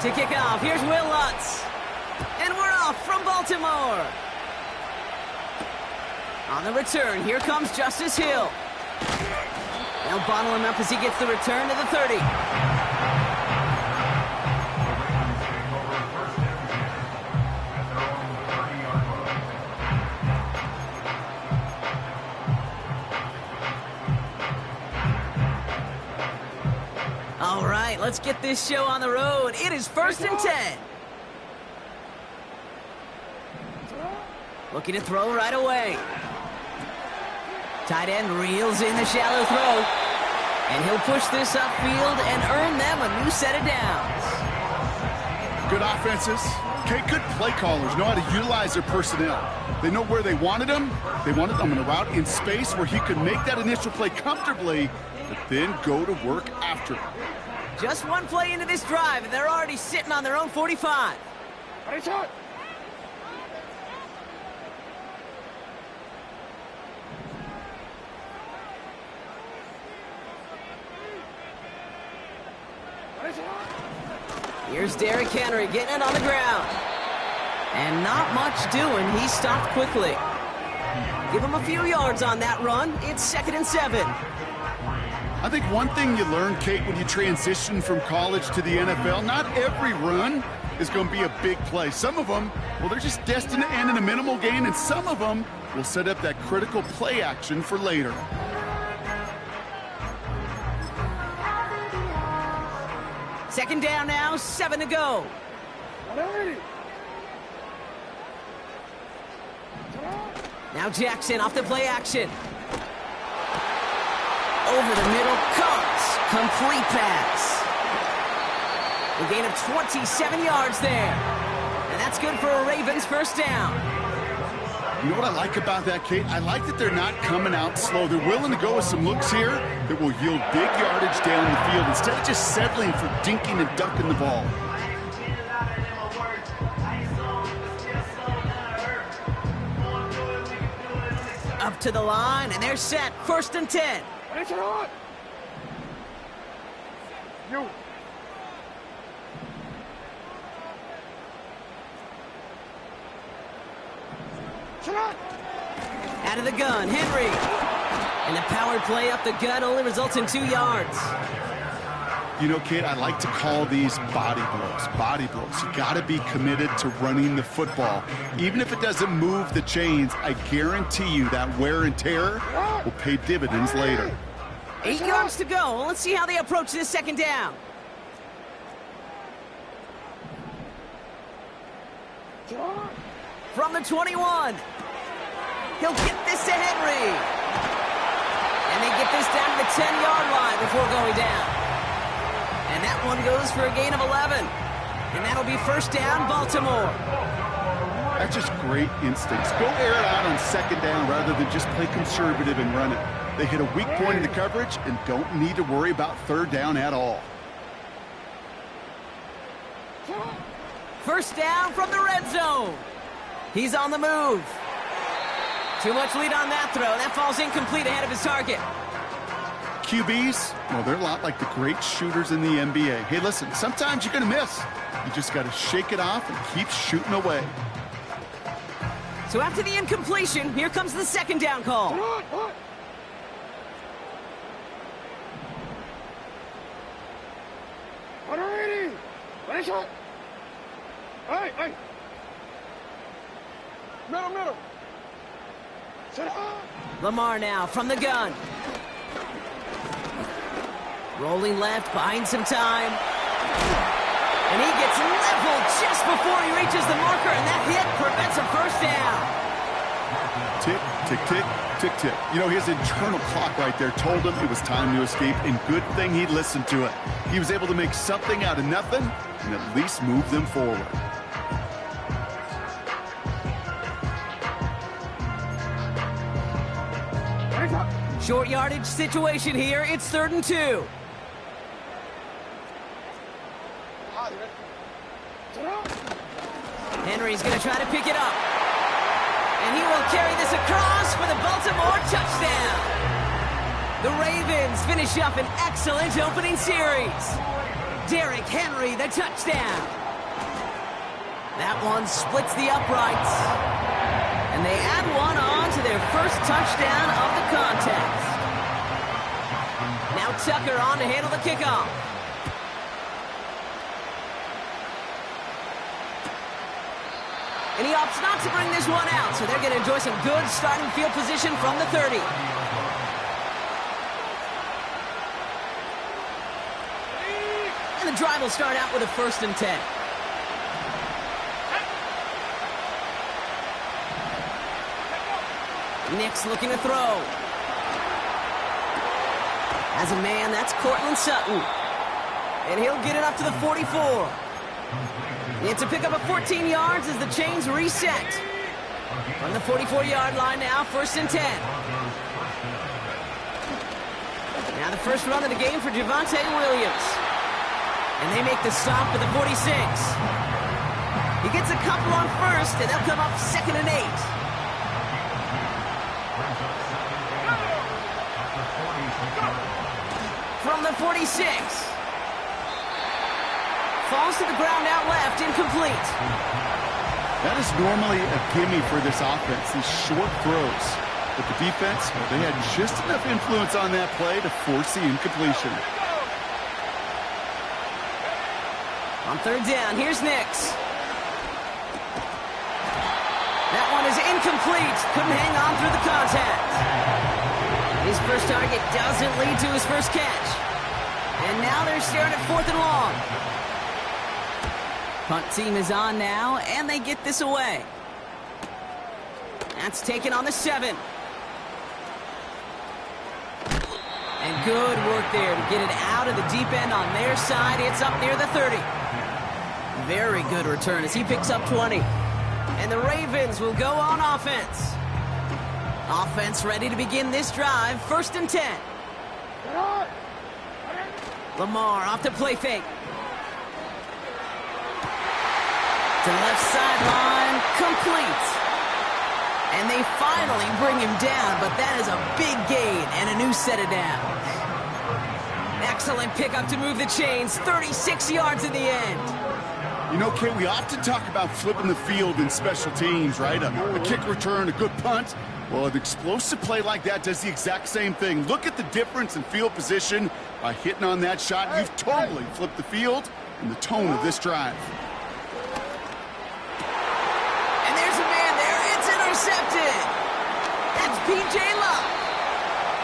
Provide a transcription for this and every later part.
To kick off, here's Will Lutz. And we're off from Baltimore. On the return, here comes Justice Hill. They'll bottle him up as he gets the return to the 30. All right, let's get this show on the road. It is 1st and 10. Looking to throw right away. Tight end reels in the shallow throw. And he'll push this upfield and earn them a new set of downs. Good offenses. Okay, good play callers know how to utilize their personnel. They know where they wanted him. They wanted him in a route in space where he could make that initial play comfortably, but then go to work after. Just one play into this drive, and they're already sitting on their own 45. Here's Derrick Henry getting it on the ground. And not much doing. He stopped quickly. Give him a few yards on that run. It's 2nd and 7. I think one thing you learn, Kate, when you transition from college to the NFL, not every run is going to be a big play. Some of them, well, they're just destined to end in a minimal gain, and some of them will set up that critical play action for later. Second down now, 7 to go. Now Jackson off the play action. Over the middle, cuts. Complete pass. A gain of 27 yards there. And that's good for a Ravens first down. You know what I like about that, Kate? I like that they're not coming out slow. They're willing to go with some looks here that will yield big yardage down the field instead of just settling for dinking and dunking the ball. Up to the line, and they're set. 1st and 10. You. Out of the gun, Henry. And the power play up the gut only results in 2 yards. You know, Kate, I like to call these body blows. Body blows. You got to be committed to running the football. Even if it doesn't move the chains, I guarantee you that wear and tear will pay dividends later. 8 yards to go. Let's see how they approach this second down. From the 21. He'll get this to Henry. And they get this down to the 10-yard line before going down. And that one goes for a gain of 11. And that'll be first down, Baltimore. That's just great instincts. Go air it out on second down rather than just play conservative and run it. They hit a weak point in the coverage and don't need to worry about third down at all. First down from the red zone. He's on the move. Too much lead on that throw. That falls incomplete ahead of his target. QBs, well, they're a lot like the great shooters in the NBA. Hey, listen, sometimes you're going to miss. You just got to shake it off and keep shooting away. So after the incompletion, here comes the second down call. Hey. Middle. Lamar now from the gun. Rolling left, buying some time. And he gets leveled just before he reaches the marker, and that hit prevents a first down. Tick, tick, tick, tick, tick. You know, his internal clock right there told him it was time to escape, and good thing he listened to it. He was able to make something out of nothing and at least move them forward. Short yardage situation here. It's 3rd and 2. Henry's going to try to pick it up. And he will carry this across for the Baltimore touchdown. The Ravens finish up an excellent opening series. Derrick Henry, the touchdown. That one splits the uprights. And they add one on to their first touchdown of the contest. Now Tucker on to handle the kickoff. And he opts not to bring this one out, so they're going to enjoy some good starting field position from the 30. And the drive will start out with a 1st and 10. Nick's looking to throw. As a man, that's Cortland Sutton. And he'll get it up to the 44. It's a pickup of 14 yards as the chains reset. From the 44-yard line now, 1st and 10. Now the first run of the game for Javonte Williams. And they make the stop at the 46. He gets a couple on 1st, and they'll come up 2nd and 8. From the 46. Falls to the ground out left, incomplete. That is normally a gimme for this offense, these short throws. But the defense, well, they had just enough influence on that play to force the incompletion. On 3rd down, here's Nix. That one is incomplete. Couldn't hang on through the contact. His first target doesn't lead to his first catch. And now they're staring at 4th and long. Punt team is on now, and they get this away. That's taken on the 7. And good work there to get it out of the deep end on their side. It's up near the 30. Very good return as he picks up 20. And the Ravens will go on offense. Offense ready to begin this drive. 1st and 10. Lamar off the play fake. To the left sideline, complete. And they finally bring him down, but that is a big gain and a new set of downs. Excellent pickup to move the chains, 36 yards in the end. You know, Kate, we often talk about flipping the field in special teams, right? A kick return, a good punt. Well, an explosive play like that does the exact same thing. Look at the difference in field position by hitting on that shot. You've totally flipped the field and the tone of this drive. Intercepted. That's P.J. Love.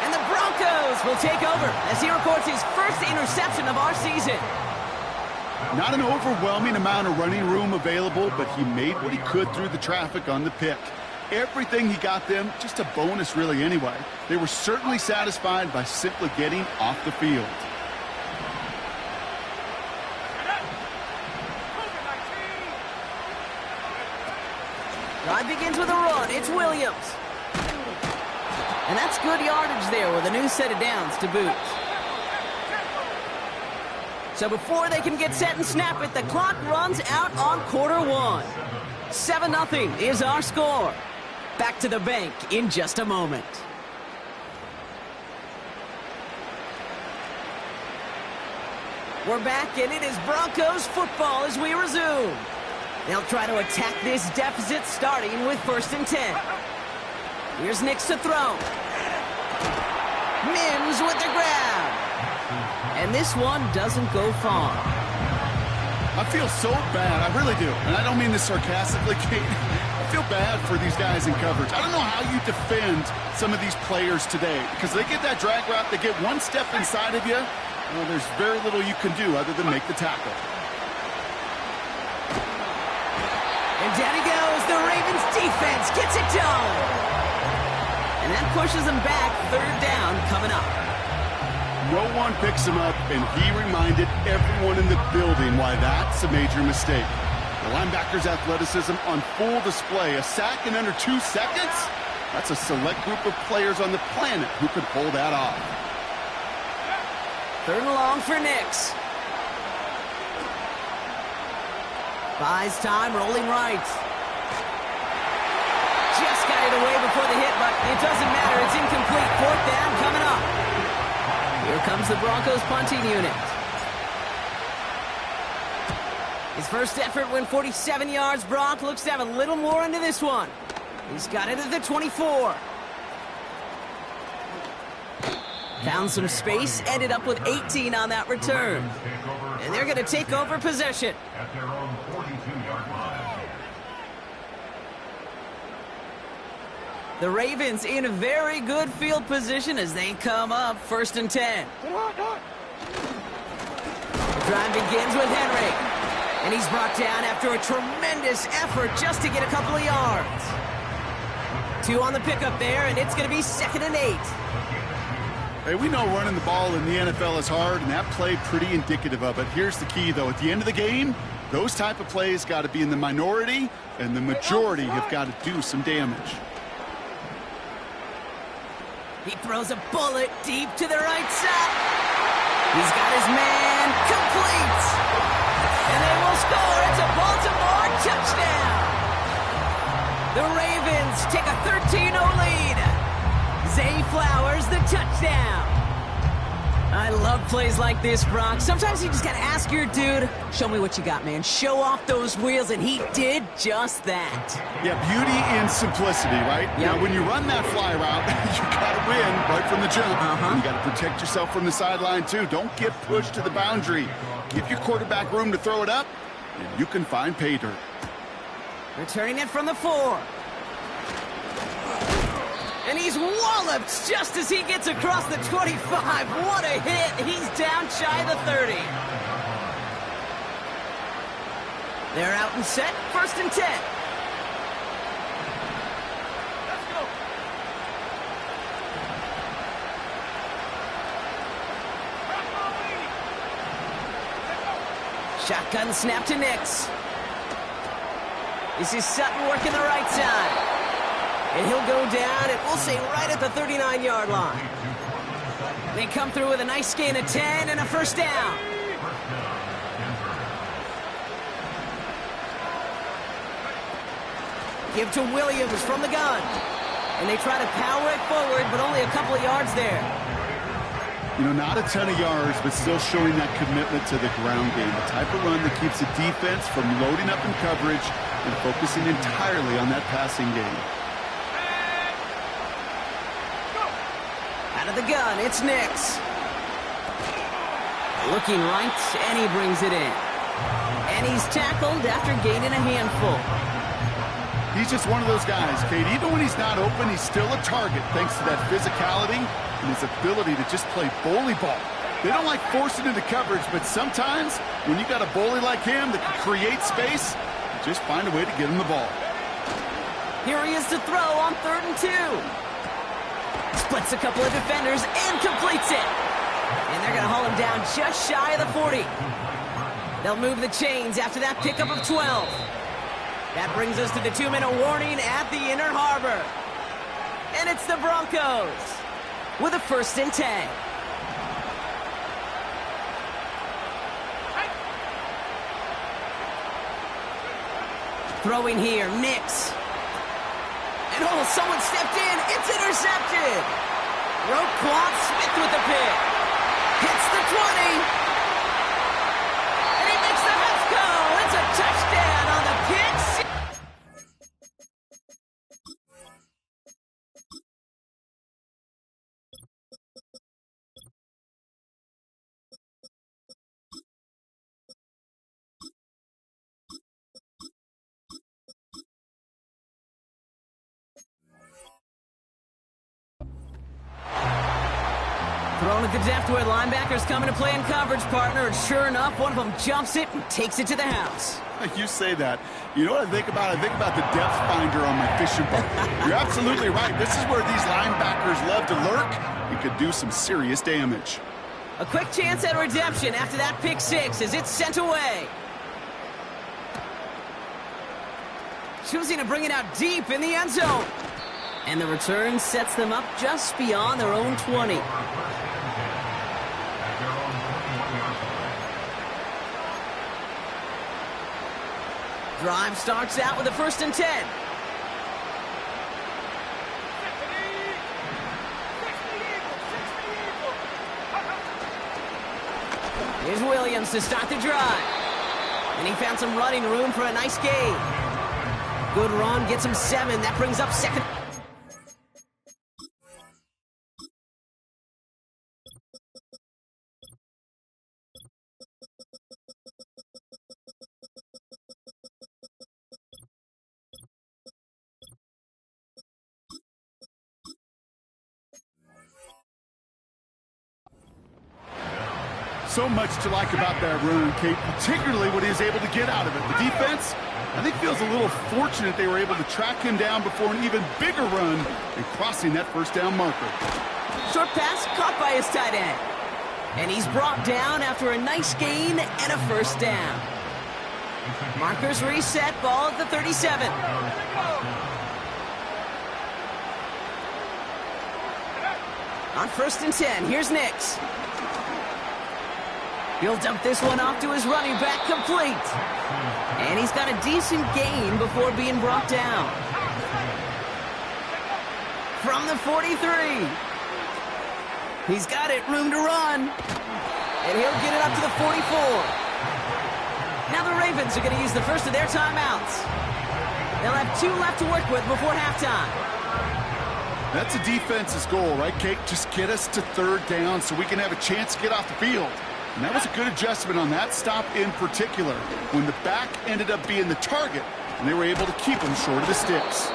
And the Broncos will take over as he records his first interception of our season. Not an overwhelming amount of running room available, but he made what he could through the traffic on the pick. Everything he got them, just a bonus really anyway. They were certainly satisfied by simply getting off the field. Drive begins with a run. It's Williams. And that's good yardage there with a new set of downs to boot. So before they can get set and snap it, the clock runs out on Q1. 7-0 is our score. Back to the bank in just a moment. We're back, and it is Broncos football as we resume. They'll try to attack this deficit starting with 1st and 10. Here's Nix to throw. Mims with the grab. And this one doesn't go far. I feel so bad. I really do. And I don't mean this sarcastically, Kate. I feel bad for these guys in coverage. I don't know how you defend some of these players today because they get that drag route, they get one step inside of you. Well, there's very little you can do other than make the tackle. And down he goes. The Ravens defense gets it done. And that pushes them back. 3rd down coming up. No one picks him up, and he reminded everyone in the building why that's a major mistake. The linebacker's athleticism on full display. A sack in under 2 seconds? That's a select group of players on the planet who could pull that off. 3rd and long for Nix. Buys time, rolling right. Just got it away before the hit, but it doesn't matter. It's incomplete. 4th down coming up. Here comes the Broncos punting unit. His first effort went 47 yards. Brock looks to have a little more into this one. He's got it at the 24. Found some space, ended up with 18 on that return. And they're going to take over possession. At their own 42-yard line. The Ravens in a very good field position as they come up 1st and 10. The drive begins with Henry. And he's brought down after a tremendous effort just to get a couple of yards. 2 on the pickup there, and it's going to be 2nd and 8. Hey, we know running the ball in the NFL is hard, and that play pretty indicative of it. Here's the key, though. At the end of the game, those type of plays got to be in the minority, and the majority have got to do some damage. He throws a bullet deep to the right side. He's got his man complete. And they will score. It's a Baltimore touchdown. The Ravens take a 13-0 lead. Zay Flowers, the touchdown. I love plays like this, Brock. Sometimes you just got to ask your dude, show me what you got, man. Show off those wheels, and he did just that. Yeah, beauty in simplicity, right? Yep. Now, when you run that fly route, you got to win right from the jump. You got to protect yourself from the sideline, too. Don't get pushed to the boundary. Give your quarterback room to throw it up, and you can find pay dirt. Returning it from the 4. And he's walloped just as he gets across the 25. What a hit. He's down shy of the 30. They're out and set. 1st and 10. Shotgun snap to Nix. This is Sutton working the right side. And he'll go down, and we'll say right at the 39-yard line. They come through with a nice gain of 10 and a 1st down. Give to Williams from the gun. And they try to power it forward, but only a couple of yards there. You know, not a ton of yards, but still showing that commitment to the ground game. The type of run that keeps the defense from loading up in coverage and focusing entirely on that passing game. Out of the gun, it's Nix. Looking right, and he brings it in. And he's tackled after gaining a handful. He's just one of those guys, Kate. Even when he's not open, he's still a target thanks to that physicality and his ability to just play bully ball. They don't like forcing into coverage, but sometimes when you got a bully like him that can create space, you just find a way to get him the ball. Here he is to throw on 3rd and 2. Splits a couple of defenders and completes it. And they're going to haul him down just shy of the 40. They'll move the chains after that pickup of 12. That brings us to the 2-minute warning at the Inner Harbor. And it's the Broncos with a 1st and 10. Throwing here, Nix. And oh, someone stepped in. It's intercepted. Roquan Smith with the pick. Hits the 20. And he makes the Huts go. It's a touchdown on the pick. Thrown at the depth where linebackers coming to play in coverage, partner. And sure enough, one of them jumps it and takes it to the house. You say that. You know what I think about? I think about the depth finder on my fishing boat. You're absolutely right. This is where these linebackers love to lurk. It could do some serious damage. A quick chance at redemption after that pick 6 as it's sent away. Choosing to bring it out deep in the end zone. And the return sets them up just beyond their own 20. Drive starts out with a 1st and 10. Here's Williams to start the drive. And he found some running room for a nice gain. Good run, gets him 7. That brings up second. So much to like about that run, Kate, particularly what he was able to get out of it. The defense, I think, feels a little fortunate they were able to track him down before an even bigger run and crossing that first down marker. Short pass caught by his tight end. And he's brought down after a nice gain and a first down. Markers reset, ball at the 37. On 1st and 10, here's Nix. He'll dump this one off to his running back, complete. And he's got a decent gain before being brought down. From the 43. He's got it, room to run. And he'll get it up to the 44. Now the Ravens are going to use the first of their timeouts. They'll have 2 left to work with before halftime. That's a defense's goal, right, Kate? Just get us to 3rd down so we can have a chance to get off the field. And that was a good adjustment on that stop in particular, when the back ended up being the target, and they were able to keep him short of the sticks.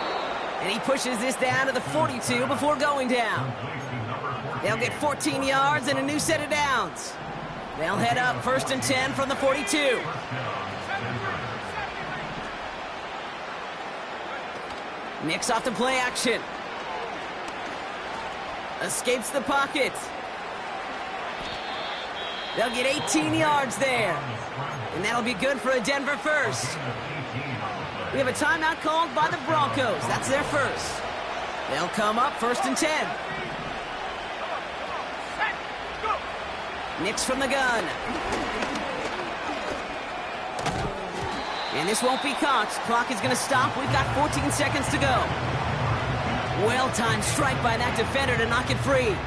And he pushes this down to the 42 before going down. They'll get 14 yards and a new set of downs. They'll head up 1st and 10 from the 42. Nix off the play action. Escapes the pocket. They'll get 18 yards there. And that'll be good for a Denver first. We have a timeout called by the Broncos. That's their first. They'll come up 1st and 10. Nix from the gun. And this won't be caught. Clock is going to stop. We've got 14 seconds to go. Well-timed strike by that defender to knock it free.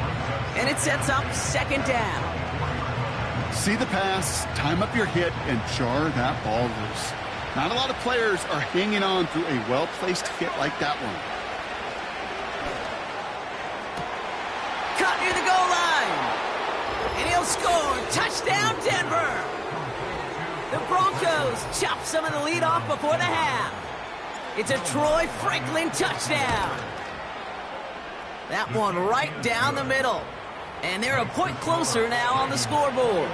And it sets up 2nd down. See the pass, time up your hit, and jar that ball loose. Not a lot of players are hanging on through a well-placed hit like that one. Caught near the goal line. And he'll score. Touchdown, Denver. The Broncos chop some of the lead off before the half. It's a Troy Franklin touchdown. That one right down the middle. And they're a point closer now on the scoreboard.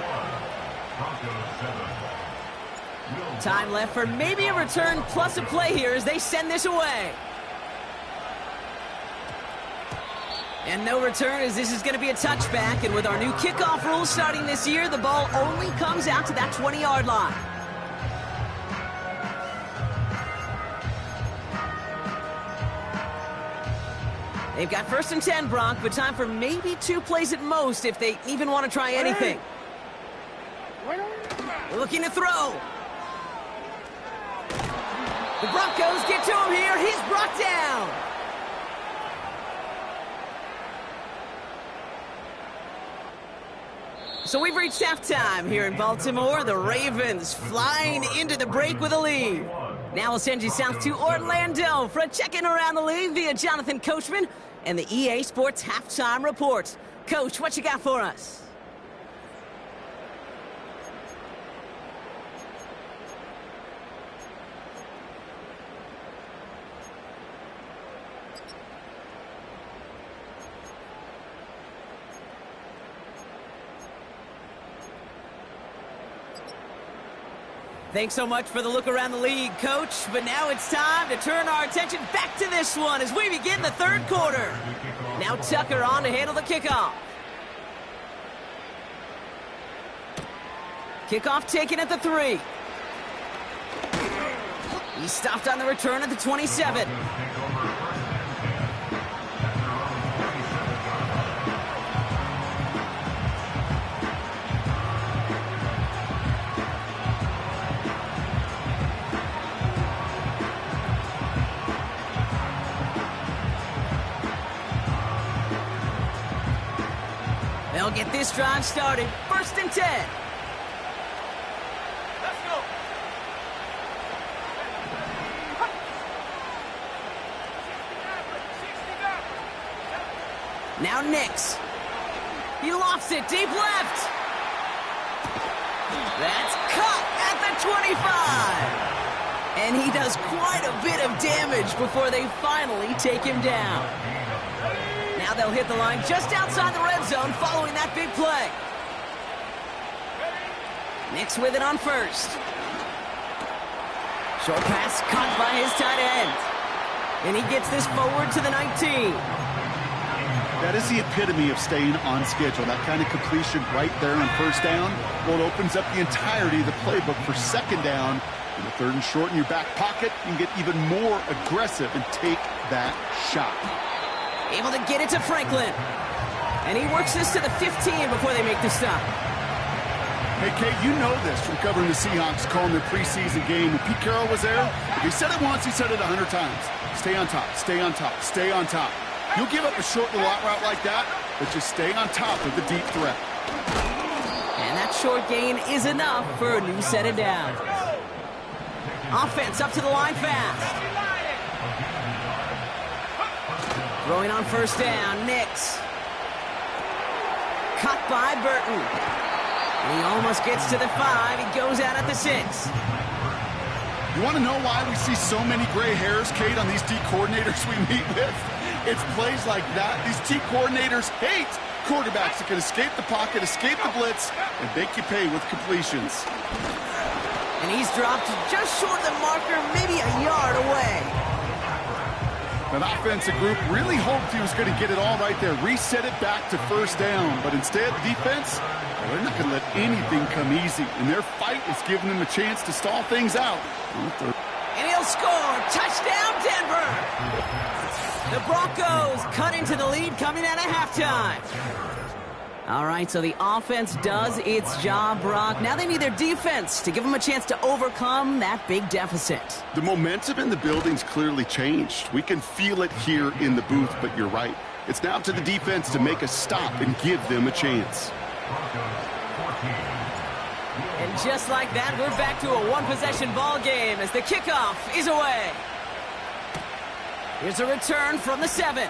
Time left for maybe a return plus a play here as they send this away. And no return as this is going to be a touchback. And with our new kickoff rules starting this year, the ball only comes out to that 20-yard line. They've got 1st and 10, Bronk, but time for maybe 2 plays at most if they even want to try anything. Looking to throw. The Broncos get to him here. He's brought down. So we've reached halftime here in Baltimore. The Ravens flying into the break with a lead. Now we'll send you south to Orlando for a check-in around the league via Jonathan Coachman and the EA Sports Halftime Report. Coach, what you got for us? Thanks so much for the look around the league, Coach. But now it's time to turn our attention back to this one as we begin the 3rd quarter. Now Tucker on to handle the kickoff. Kickoff taken at the 3. He stopped on the return at the 27. They'll get this drive started. 1st and 10. Let's go. Now Nix. He lofts it deep left. That's caught at the 25. And he does quite a bit of damage before they finally take him down. Now they'll hit the line just outside the red zone following that big play. Nix with it on first. Short pass caught by his tight end. And he gets this forward to the 19. That is the epitome of staying on schedule. That kind of completion right there on first down. Well, it opens up the entirety of the playbook for second down. In the third and short in your back pocket, you can get even more aggressive and take that shot. Able to get it to Franklin. And he works this to the 15 before they make the stop. Hey, Kate, you know this from covering the Seahawks, calling their preseason game. When Pete Carroll was there, if he said it once, he said it 100 times. Stay on top, stay on top, stay on top. You'll give up a short little out route like that, but just stay on top of the deep threat. And that short gain is enough for a new set of downs. Offense up to the line fast. Throwing on first down, Nix. Cut by Burton. And he almost gets to the 5. He goes out at the 6. You want to know why we see so many gray hairs, Kate, on these D coordinators we meet with? It's plays like that. These D coordinators hate quarterbacks that can escape the pocket, escape the blitz, and make you pay with completions. And he's dropped just short of the marker, maybe a yard away. That offensive group really hoped he was going to get it all right there, reset it back to first down. But instead, the defense, well, they're not going to let anything come easy. And their fight is giving them a chance to stall things out. And he'll score. Touchdown, Denver. The Broncos cut into the lead coming out of halftime. All right, so the offense does its job, Brock. Now they need their defense to give them a chance to overcome that big deficit. The momentum in the building's clearly changed. We can feel it here in the booth, but you're right. It's now to the defense to make a stop and give them a chance. And just like that, we're back to a one-possession ball game as the kickoff is away. Here's a return from the 7.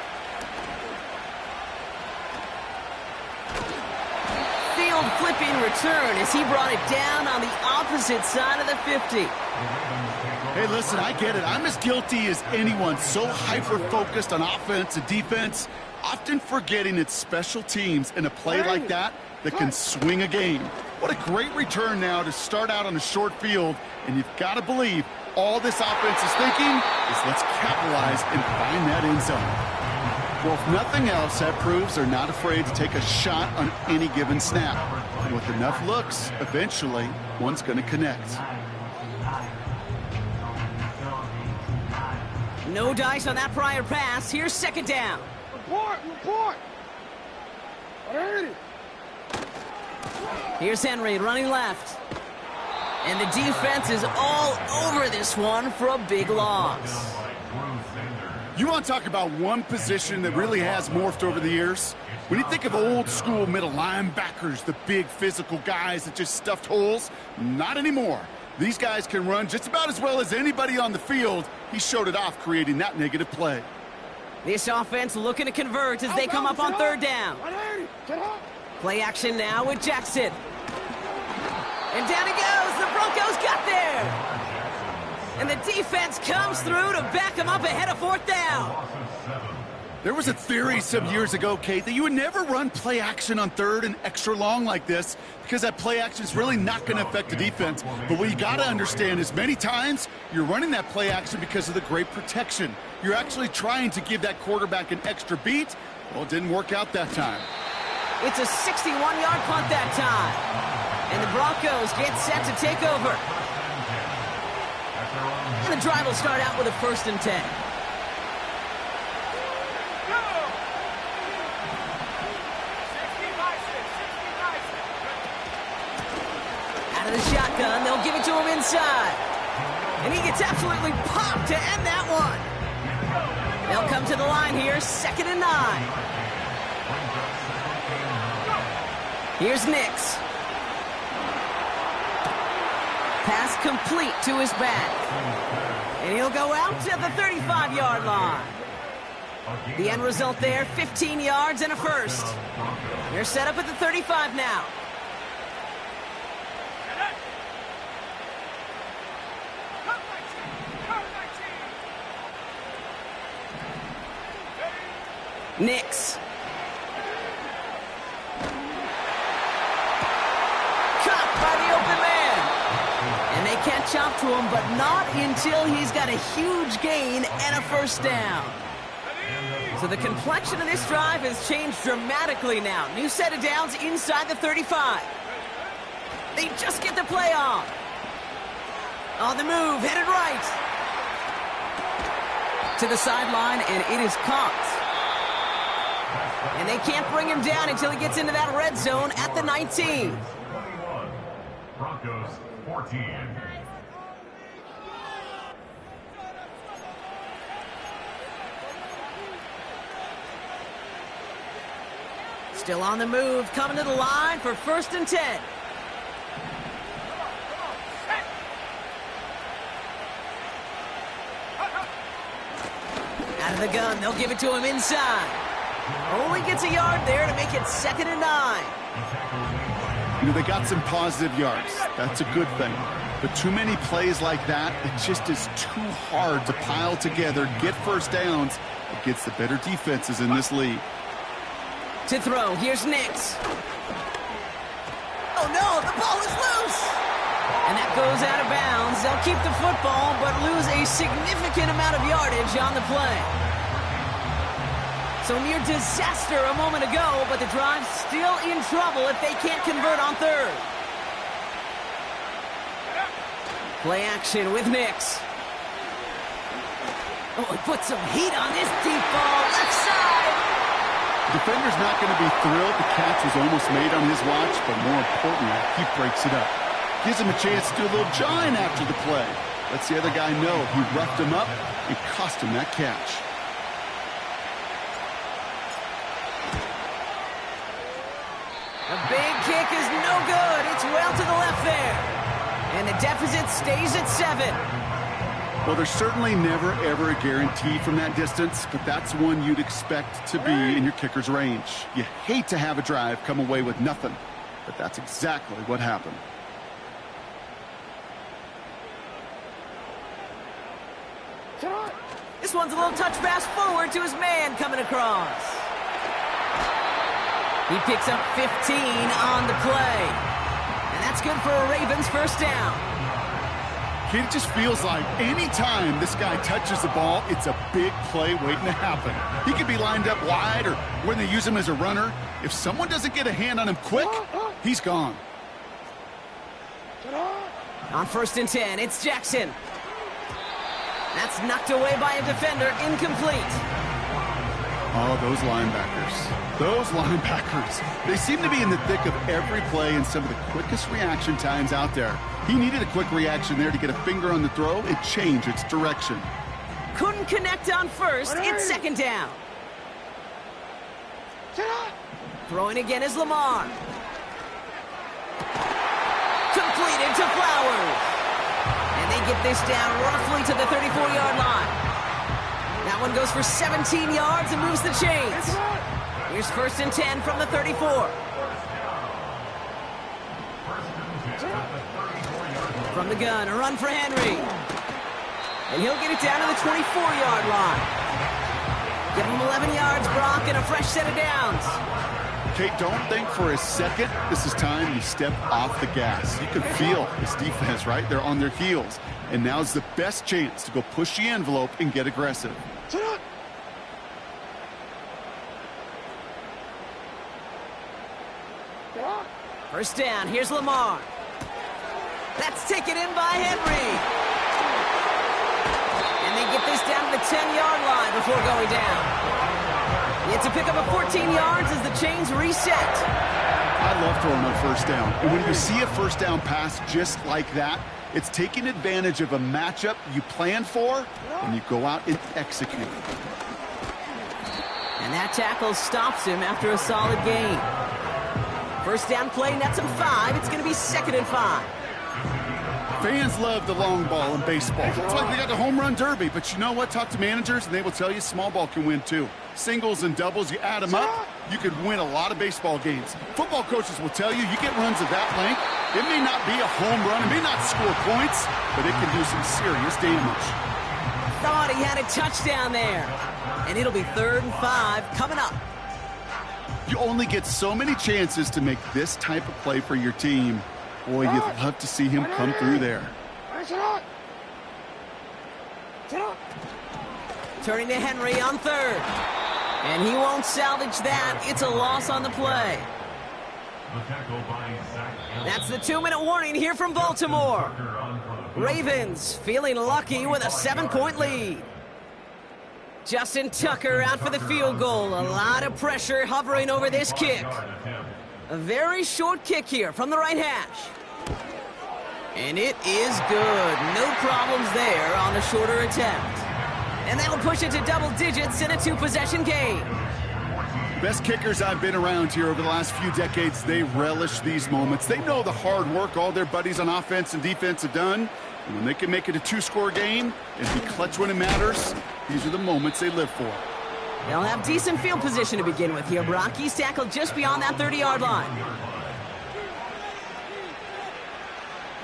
Field flipping return as he brought it down on the opposite side of the 50. Hey, listen, I get it. I'm as guilty as anyone. So hyper-focused on offense and defense, often forgetting it's special teams in a play like that that can swing a game. What a great return now to start out on a short field, and you've got to believe all this offense is thinking is let's capitalize and find that end zone. Well, if nothing else, that proves they're not afraid to take a shot on any given snap. And with enough looks, eventually, one's going to connect. No dice on that prior pass. Here's second down. Report! I heard it. Here's Henry running left. And the defense is all over this one for a big loss. You want to talk about one position that really has morphed over the years? When you think of old school middle linebackers, the big physical guys that just stuffed holes, not anymore. These guys can run just about as well as anybody on the field. He showed it off, creating that negative play. This offense looking to convert as they come up on third down. Play action now with Jackson. And down he goes. The Broncos got there. And the defense comes through to back him up ahead of fourth down. There was a theory some years ago, Kate, that you would never run play action on third and extra long like this because that play action is really not going to affect the defense. But what you got to understand is many times you're running that play action because of the great protection. You're actually trying to give that quarterback an extra beat. Well, it didn't work out that time. It's a 61-yard punt that time. And the Broncos get set to take over. And the drive will start out with a 1st and 10. Out of the shotgun, they'll give it to him inside. And he gets absolutely popped to end that one. They'll come to the line here, 2nd and 9. Here's Nix. Pass complete to his back. And he'll go out to the 35-yard line. The end result there, 15 yards and a first. They're set up at the 35 now. Nix. Caught by the open man. And they catch up to him, but not until he's got a huge gain and a first down. So the complexion of this drive has changed dramatically now. New set of downs inside the 35. They just get the play on. On the move, headed right. To the sideline, and it is caught. And they can't bring him down until he gets into that red zone at the 19. 21. Broncos 14. Still on the move, coming to the line for 1st and 10. Out of the gun, they'll give it to him inside. Only gets a yard there to make it 2nd and 9. You know, they got some positive yards. That's a good thing. But too many plays like that, it just is too hard to pile together, get first downs against the better defenses in this league. To throw, here's Nix. Oh no, the ball is loose! And that goes out of bounds. They'll keep the football, but lose a significant amount of yardage on the play. So near disaster a moment ago, but the drive's still in trouble if they can't convert on 3rd. Play action with Nix. Oh, he put some heat on this deep ball, left side. The defender's not going to be thrilled the catch was almost made on his watch, but more importantly, he breaks it up. Gives him a chance to do a little jawing after the play. Lets the other guy know he roughed him up and cost him that catch. A big kick is no good. It's well to the left there. And the deficit stays at 7. Well, there's certainly never, ever a guarantee from that distance, but that's one you'd expect to be in your kicker's range. You hate to have a drive come away with nothing, but that's exactly what happened. This one's a little touch pass forward to his man coming across. He picks up 15 on the play. And that's good for a Ravens first down. It just feels like any time this guy touches the ball, it's a big play waiting to happen. He could be lined up wide or when they use him as a runner. If someone doesn't get a hand on him quick, he's gone. On 1st and 10, it's Jackson. That's knocked away by a defender, incomplete. Oh, those linebackers. Those linebackers. They seem to be in the thick of every play and some of the quickest reaction times out there. He needed a quick reaction there to get a finger on the throw and change its direction. Couldn't connect on 1st. It's 2nd down. Throwing again is Lamar. Completed to Flowers. And they get this down roughly to the 34-yard line. That one goes for 17 yards and moves the chains. Here's 1st and 10 from the 34. From the gun, a run for Henry. And he'll get it down to the 24-yard line. Give him 11 yards, Brock, and a fresh set of downs. Kate, don't think for a second this is time you step off the gas. You can feel this defense, right? They're on their heels. And now's the best chance to go push the envelope and get aggressive. First down, here's Lamar. That's taken in by Henry. And they get this down to the 10-yard line before going down. It's a pickup of 14 yards as the chains reset. I love throwing on 1st down. And when you see a 1st down pass just like that, it's taking advantage of a matchup you planned for, and you go out and execute. And that tackle stops him after a solid gain. First down play, nets him 5. It's going to be 2nd and 5. Fans love the long ball in baseball. That's why they got the home run derby. But you know what? Talk to managers, and they will tell you small ball can win too. Singles and doubles, you add them up, you could win a lot of baseball games. Football coaches will tell you get runs of that length. It may not be a home run, it may not score points, but it can do some serious damage. Thought he had a touchdown there. And it'll be 3rd and 5 coming up. You only get so many chances to make this type of play for your team. Boy, you'd love to see him come through there. Turning to Henry on 3rd. And he won't salvage that. It's a loss on the play. That's the 2-minute warning here from Baltimore. Ravens feeling lucky with a 7-point lead. Justin Tucker out for the field goal. A lot of pressure hovering over this kick. A very short kick here from the right hash. And it is good. No problems there on the shorter attempt. And that'll push it to double digits in a 2-possession game. Best kickers I've been around here over the last few decades, they relish these moments. They know the hard work all their buddies on offense and defense have done. And when they can make it a 2-score game and be clutch when it matters, these are the moments they live for. They'll have decent field position to begin with here, Brock. He's tackled just beyond that 30-yard line.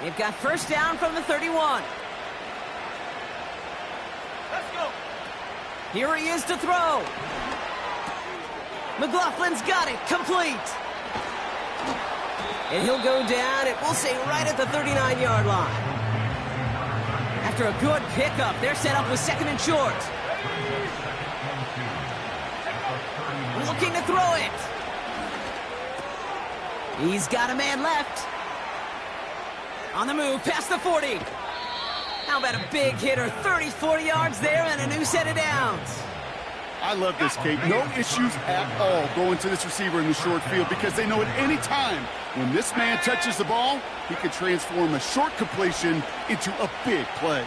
They've got first down from the 31. Let's go. Here he is to throw. McLaughlin's got it. Complete. And he'll go down, it will say right at the 39-yard line. After a good pickup, they're set up with 2nd and short. Looking to throw it. He's got a man left. On the move, past the 40. How about a big hitter? 30, 40 yards there and a new set of downs. I love this, Kate. No issues at all going to this receiver in the short field because they know at any time when this man touches the ball, he can transform a short completion into a big play.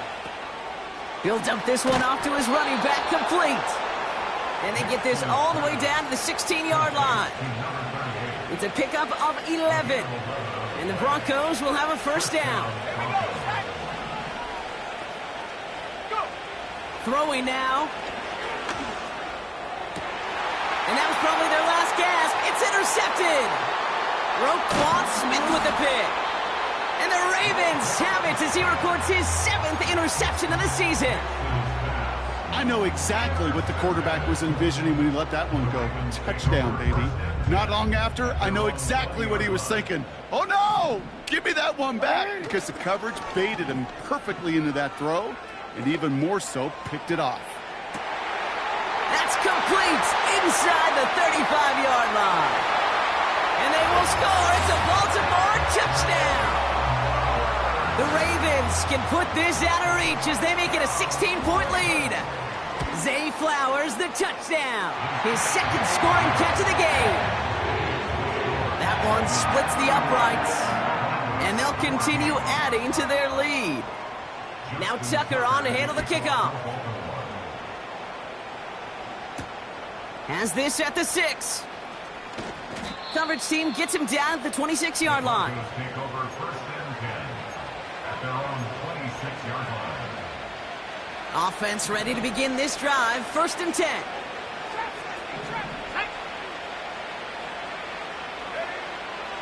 He'll dump this one off to his running back, complete. And they get this all the way down to the 16-yard line. It's a pickup of 11. And the Broncos will have a first down. Throwing now. And that was probably their last gasp. It's intercepted. Roquan Smith with the pick. And the Ravens have it as he records his 7th interception of the season. I know exactly what the quarterback was envisioning when he let that one go. Touchdown, baby. Not long after, I know exactly what he was thinking. Oh, no! Give me that one back! Because the coverage baited him perfectly into that throw, and even more so, picked it off. That's complete inside the 35-yard line. And they will score. It's a Baltimore touchdown. The Ravens can put this out of reach as they make it a 16-point lead. Zay Flowers, the touchdown. His 2nd scoring catch of the game. That one splits the uprights. And they'll continue adding to their lead. Now Tucker on to handle the kickoff. Has this at the 6. Coverage team gets him down at the 26-yard line. Offense ready to begin this drive. 1st and 10.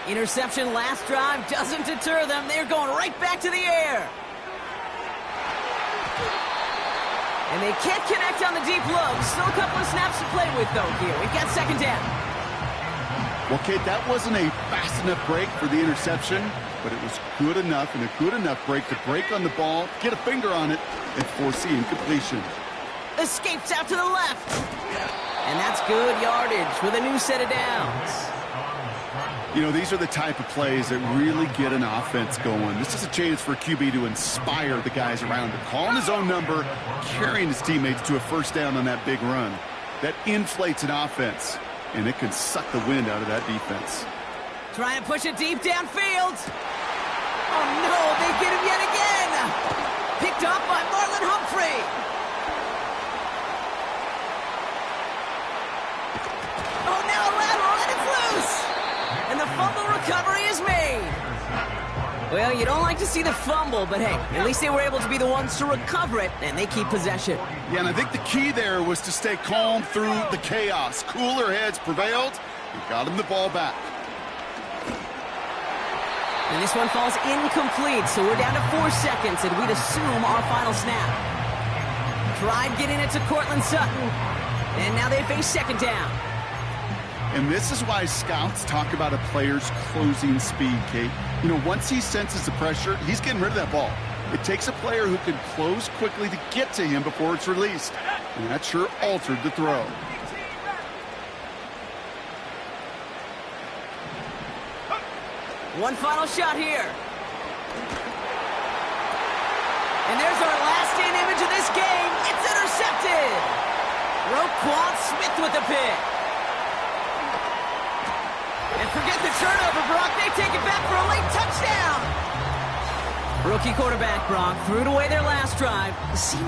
Interception last drive doesn't deter them. They're going right back to the air. And they can't connect on the deep low. Still a couple of snaps to play with, though, here. We've got 2nd down. Well, Kate, that wasn't a fast enough break for the interception, but it was good enough and a good enough break to break on the ball, get a finger on it, and force the incompletion. Escapes out to the left. And that's good yardage with a new set of downs. You know, these are the type of plays that really get an offense going. This is a chance for a QB to inspire the guys around him. Calling his own number, carrying his teammates to a first down on that big run. That inflates an offense, and it can suck the wind out of that defense. Trying to push it deep downfield. Oh, no, they get him yet again. Picked up by Marlon Humphrey. Oh, now a lateral, and it's loose. And the fumble recovery is made. Well, you don't like to see the fumble, but hey, at least they were able to be the ones to recover it, and they keep possession. Yeah, and I think the key there was to stay calm through the chaos. Cooler heads prevailed and got him the ball back. And this one falls incomplete, so we're down to 4 seconds, and we'd assume our final snap. Tried getting it to Cortland Sutton, and now they face second down. And this is why scouts talk about a player's closing speed, Kate. You know, once he senses the pressure, he's getting rid of that ball. It takes a player who can close quickly to get to him before it's released. And that sure altered the throw. One final shot here. And there's our last-in image of this game. It's intercepted. Roquan Smith with the pick. And forget the turnover, Brock. They take it back for a late touchdown. Rookie quarterback, Brock, threw it away their last drive.